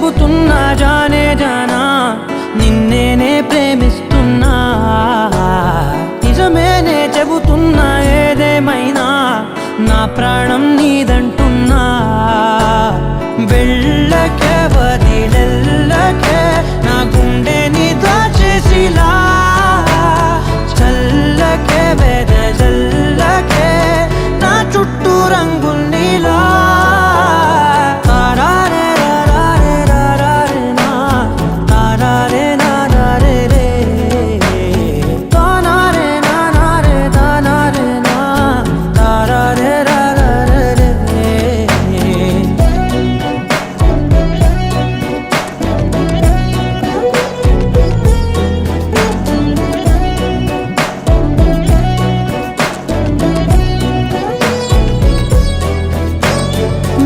చెబుతున్నా జానే జానా నిన్నేనే ప్రేమిస్తున్నా నిజమేనే చెబుతున్నా ఏదేమైనా నా ప్రాణం నీదంటున్నా వెళ్ళకే వదిలెళ్ళకే నా గుండెని దాచేసిలా చల్లకే వెదజల్లకే నా చుట్టూ రంగులు నీలా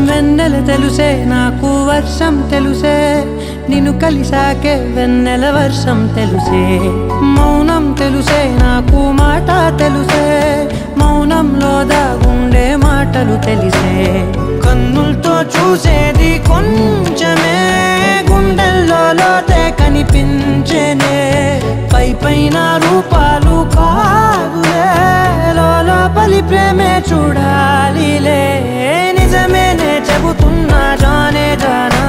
వెన్నెల తెలుసే నాకు వర్షం తెలుసే నిన్ను కలిసాకే వెన్నెల వర్షం తెలుసే మౌనం తెలుసే నాకు మాట తెలుసే మౌనంలో దాగుండే మాటలు తెలిసే కన్నులతో చూసేది కొంచెమే గుండెల్లో లోతే కనిపించేనే పై పైన రూపాలు కాదులే లోపలి ప్రేమే చూడాలిలే నిజమేనే చెబుతున్నా జానే జానా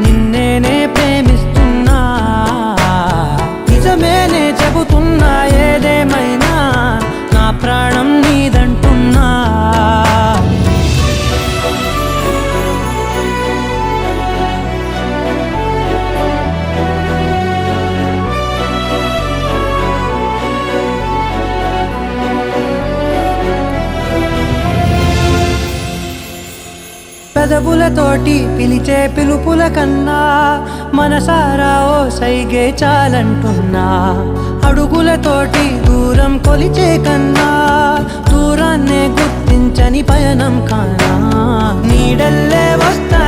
నిన్నేనే ప్రేమిస్తున్నా నిజమేనే చెబుతున్నా ఏదేమైనా నా ప్రాణం నీదంటున్నా పెదవులతోటి పిలిచే పిలుపుల కన్నా మనసారా ఓ సైగే చాలంటున్నా అడుగులతోటి దూరం కొలిచే కన్నా దూరాన్నే గుర్తించని పయనం కానా నీడల్లే వస్తా